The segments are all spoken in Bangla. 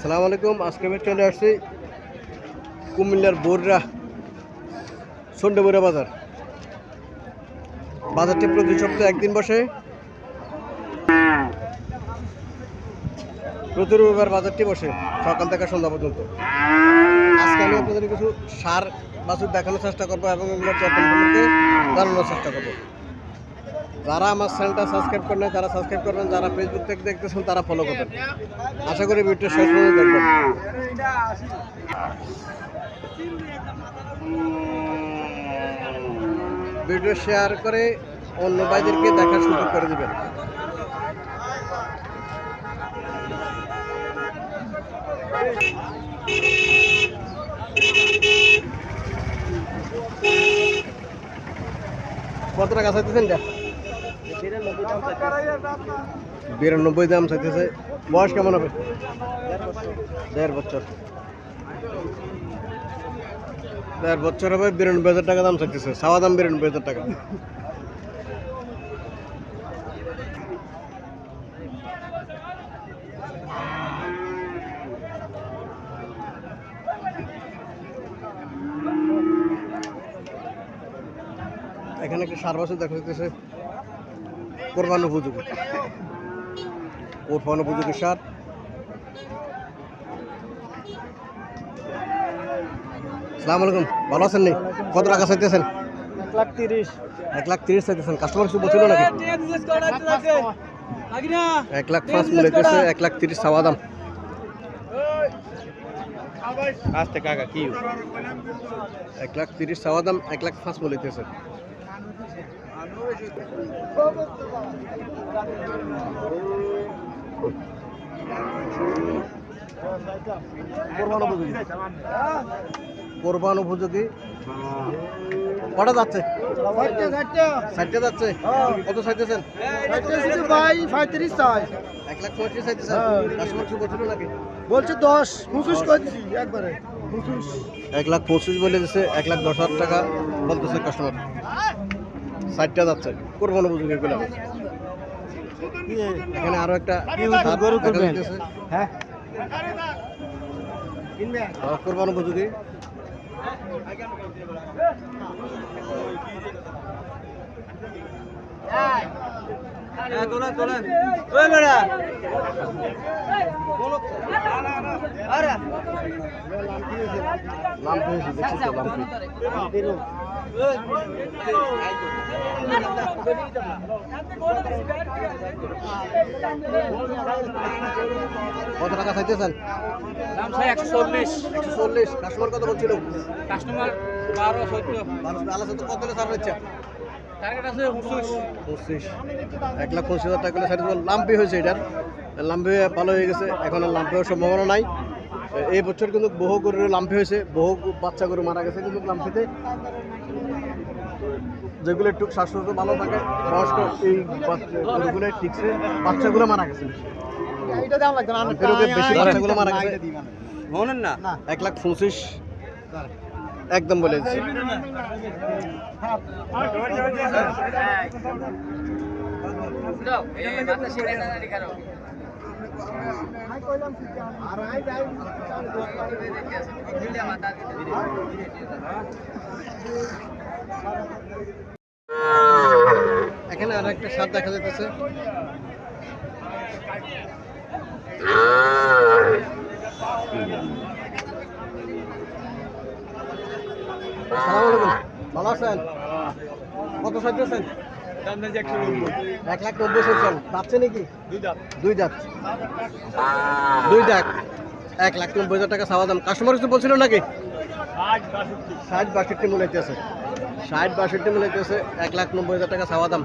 আসসালামু আলাইকুম। আজকে আমি চলে আসছি কুমিল্লার বররা সন্ডেবরা বাজার। বাজারটি প্রতি সপ্তাহে একদিন বসে। প্রতি রবিবার বাজারটি বসে সকাল থেকে সন্ধ্যা পর্যন্ত। আজকে আমি আপনাদের কিছু সার বাছুর দেখানোর চেষ্টা করবো এবং এগুলোর যত্ন সম্পর্কে জানানোর চেষ্টা করবো। যারা আমার চ্যানেলটা সাবস্ক্রাইব করেন তারা সাবস্ক্রাইব করবেন, যারা ফেসবুক থেকে দেখতেছেন তারা ফলো করবেন। আশা করি ভিডিওটা শেষ পর্যন্ত দেখবেন। ভিডিও শেয়ার করে অন্য ভাইদেরকে দেখার সুযোগ করে দিবেন। কত টাকা চাইতেছেন? 92 দাম চাইতেছে। বয়স কেমন হবে? 1.5 বছর। 1.5 বছর হবে। 92,000 টাকা দাম চাইতেছে। চাওয়া দাম 92,000 টাকা। এখানে একটা সার বাছুর দেখা যাচ্ছে, কোরবান উপযোগী। কোরবান উপযোগী সার। আসসালামু আলাইকুম, ভালো আছেন? নেই কত টাকা চাইতেছেন? 1,30,000। 1,30,000 চাইতেছেন। কাস্টমার কিছু বলছিল নাকি? 1,05,000 বলেছে। 1,30,000 চাওয়া দাম। আস্তে কাকা কি 1,30,000 চাওয়া দাম। 1,05,000 বলেছে। কোরবান উপযোগী। কটা যাচ্ছে? 60 যাচ্ছে। কত চাইতেছেন? 35 চাই। 1,35,000 চাইতেছেন। কাস্টমার কিছু বলছিল নাকি? বলছে 10 25 করে দিছি একবারে 25। 1,25,000 বলে দিচ্ছে। 1,10,000 টাকা বলতেছে কাস্টমার। 60 যাচ্ছে। কোরবান উপযোগী এগুলো। এখানে আরো একটা গরু করবেন। হ্যাঁ কোরবান উপযোগী। কত টাকা চাইতেছেন? দাম চাই 140। 140। কাস্টমার কত বলছিল? কাস্টমার 12 14। আলাদা কত ছাড় হচ্ছে? টার্গেট আছে 25। 1,25,000 টাকা করে ছাড়। লাম্পি হয়েছে এটার। লাম্পি ভালো হয়ে গেছে। এখন আর লাম্পি হওয়ার সম্ভাবনা নাই। এই বছর কিন্তু বহু গরুর লাম্পি হয়েছে, বহু বাচ্চা গরু মারা গেছে কিন্তু লাম্পিতে। যেগুলো একটু স্বাস্থ্য ভালো থাকে, বয়স্ক এই গরুগুলো ঠিকছে, বাচ্চাগুলো মারা গেছে। বেশি বাচ্চাগুলো মারা গেছে। মনেন না 1,25,000 একদম বলে দিচ্ছি। এখানে আর একটা সার দেখা যাচ্ছে। ভালো আছেন? কত চাইতেছেন? 1,90,000 চাইছেন। পাচ্ছে নাকি? 2 দাঁত। 1,90,000 টাকা চাওয়া দাম। কাস্টমার কিছু বলছিল নাকি? 60-62 মূল্য হইতেছে। 60-62 মূল্য হইতেছে। 1,90,000 টাকা চাওয়া দাম।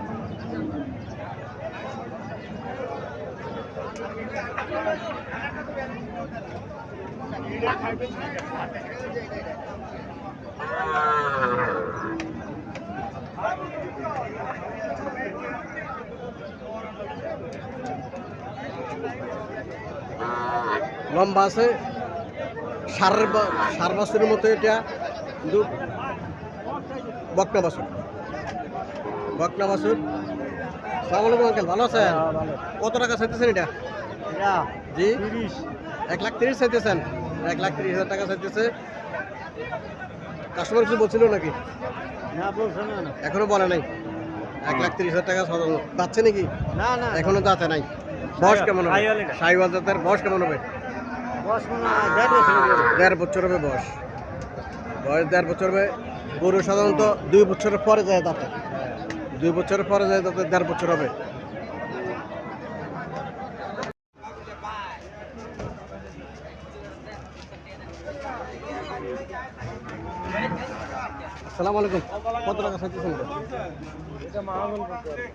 লম্বা আছে। সার বাছুরের মতো এটা, কিন্তু বকনা বাছুর। আসসালামু আলাইকুম আঙ্কেল, ভালো আছেন? কত টাকা চাইতেছেন এটা? জি 30। 1,30,000 চাইতেছেন, 1,30,000 টাকা চাইতেছে। কাস্টমার কিছু বলছিল নাকি? না বলছে না। এখনো বলে নাই। 1,30,000 টাকা সরানো যাচ্ছে নাকি? না না এখনো যাতে নাই। বয়স কেমন হবে? সাইওয়াল এটা। সাইওয়াল জাতের বয়স কেমন হবে? বস মনে হয় 1.5 বছর হয়ে গেল। 1.5 বছর হবে বয়স। বয়স 1.5 বছর হবে। গরু সাধারণত 2 বছরের পরে যায় দাঁতে। 2 বছরের পরে যায় দাঁতে, 1.5 বছর হবে। আসসালামু আলাইকুম। কত টাকা চাইতেছেন এটা? এটা মাহাগন করতে হবে।